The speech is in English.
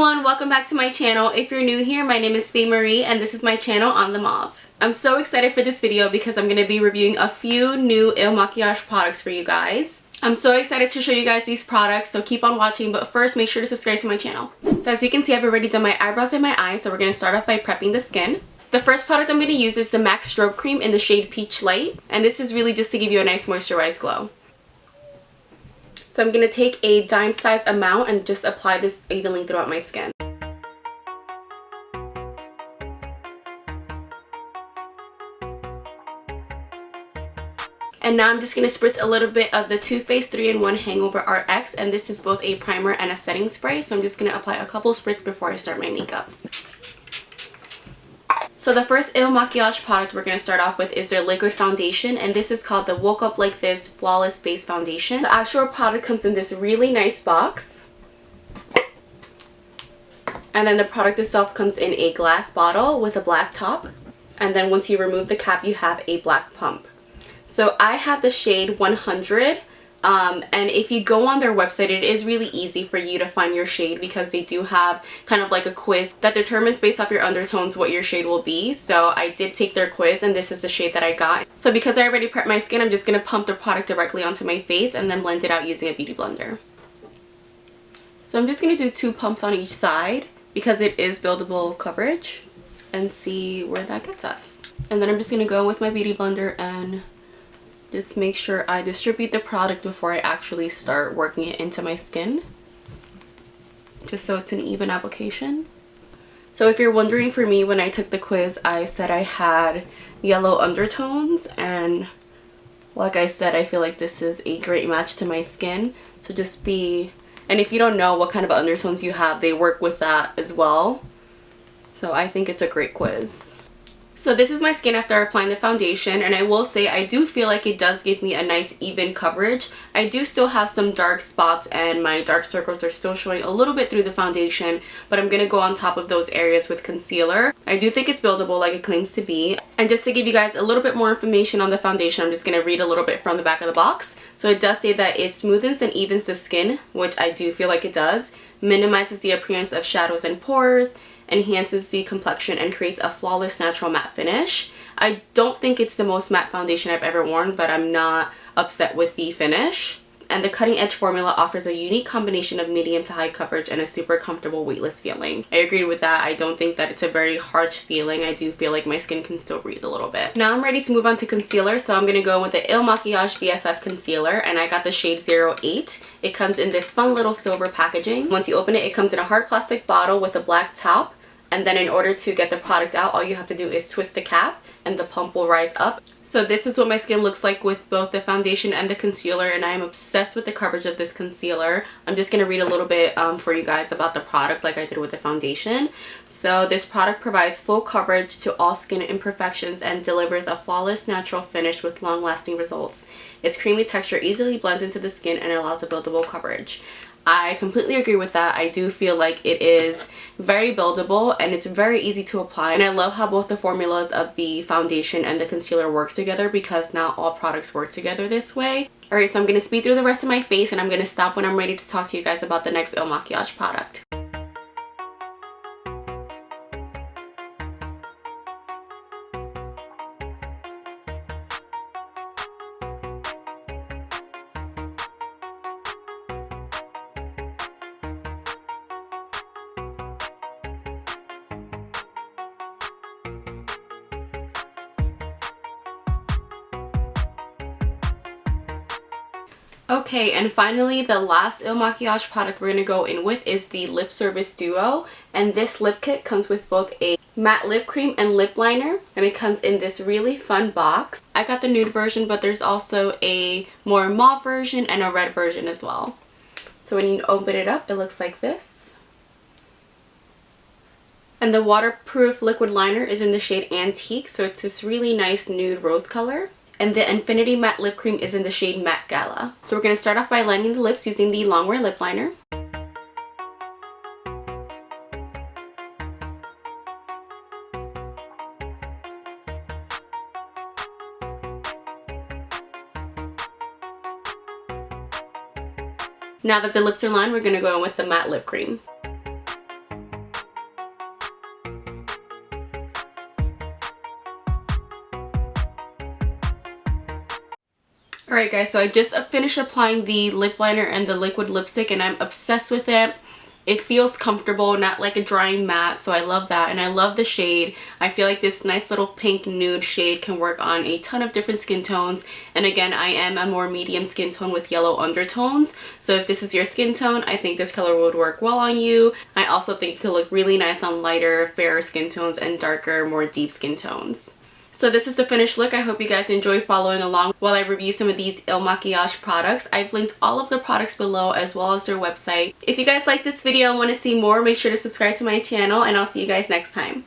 everyone, welcome back to my channel. If you're new here, my name is Faye Marie and this is my channel On the Mauve. I'm so excited for this video because I'm going to be reviewing a few new Il Makiage products for you guys. I'm so excited to show you guys these products, so keep on watching, but first make sure to subscribe to my channel. So as you can see, I've already done my eyebrows and my eyes, so we're going to start off by prepping the skin. The first product I'm going to use is the MAC Strobe Cream in the shade Peach Light, and this is really just to give you a nice moisturized glow. So I'm going to take a dime size amount and just apply this evenly throughout my skin. And now I'm just going to spritz a little bit of the Too Faced 3-in-1 Hangover RX, and this is both a primer and a setting spray, so I'm just going to apply a couple spritz before I start my makeup. So the first Il Makiage product we're going to start off with is their liquid foundation, and this is called the Woke Up Like This Flawless Base Foundation. The actual product comes in this really nice box, and then the product itself comes in a glass bottle with a black top, and then once you remove the cap you have a black pump. So I have the shade 100. And if you go on their website, it is really easy for you to find your shade because they do have kind of like a quiz that determines based off your undertones what your shade will be. So I did take their quiz and this is the shade that I got. So because I already prepped my skin, I'm just going to pump the product directly onto my face and then blend it out using a beauty blender. So I'm just going to do 2 pumps on each side because it is buildable coverage, and see where that gets us. And then I'm just going to go in with my beauty blender and just make sure I distribute the product before I actually start working it into my skin, just so it's an even application. So if you're wondering, for me, when I took the quiz, I said I had yellow undertones, and like I said, I feel like this is a great match to my skin. So just be, and if you don't know what kind of undertones you have, they work with that as well. So I think it's a great quiz. So this is my skin after applying the foundation, and I will say I do feel like it does give me a nice even coverage. I do still have some dark spots and my dark circles are still showing a little bit through the foundation, but I'm going to go on top of those areas with concealer. I do think it's buildable like it claims to be. And just to give you guys a little bit more information on the foundation, I'm just going to read a little bit from the back of the box. So it does say that it smoothens and evens the skin, which I do feel like it does, minimizes the appearance of shadows and pores, enhances the complexion, and creates a flawless natural matte finish. I don't think it's the most matte foundation I've ever worn, but I'm not upset with the finish. And the cutting edge formula offers a unique combination of medium to high coverage and a super comfortable weightless feeling. I agree with that. I don't think that it's a very harsh feeling. I do feel like my skin can still breathe a little bit. Now I'm ready to move on to concealer, so I'm going to go with the Il Makiage BFF concealer, and I got the shade 08. It comes in this fun little silver packaging. Once you open it, it comes in a hard plastic bottle with a black top. And then in order to get the product out, all you have to do is twist the cap and the pump will rise up. So this is what my skin looks like with both the foundation and the concealer, and I am obsessed with the coverage of this concealer. I'm just going to read a little bit for you guys about the product like I did with the foundation. So this product provides full coverage to all skin imperfections and delivers a flawless natural finish with long-lasting results. Its creamy texture easily blends into the skin and allows a buildable coverage. I completely agree with that. I do feel like it is very buildable and it's very easy to apply, and I love how both the formulas of the foundation and the concealer work together because not all products work together this way. Alright, so I'm going to speed through the rest of my face and I'm going to stop when I'm ready to talk to you guys about the next Il Makiage product. Okay, and finally the last Il Makiage product we're going to go in with is the Lip Service Duo, and this lip kit comes with both a matte lip cream and lip liner, and it comes in this really fun box. I got the nude version, but there's also a more mauve version and a red version as well. So when you open it up, it looks like this. And the waterproof liquid liner is in the shade Antique, so it's this really nice nude rose color. And the Infinity Matte Lip Cream is in the shade Matte Gala. So we're going to start off by lining the lips using the Longwear lip liner. Now that the lips are lined, we're going to go in with the matte lip cream. Alright guys, so I just finished applying the lip liner and the liquid lipstick and I'm obsessed with it. It feels comfortable, not like a drying matte, so I love that. And I love the shade. I feel like this nice little pink nude shade can work on a ton of different skin tones. And again, I am a more medium skin tone with yellow undertones. So if this is your skin tone, I think this color would work well on you. I also think it could look really nice on lighter, fairer skin tones and darker, more deep skin tones. So this is the finished look. I hope you guys enjoyed following along while I review some of these Il Makiage products. I've linked all of the products below as well as their website. If you guys like this video and want to see more, make sure to subscribe to my channel and I'll see you guys next time.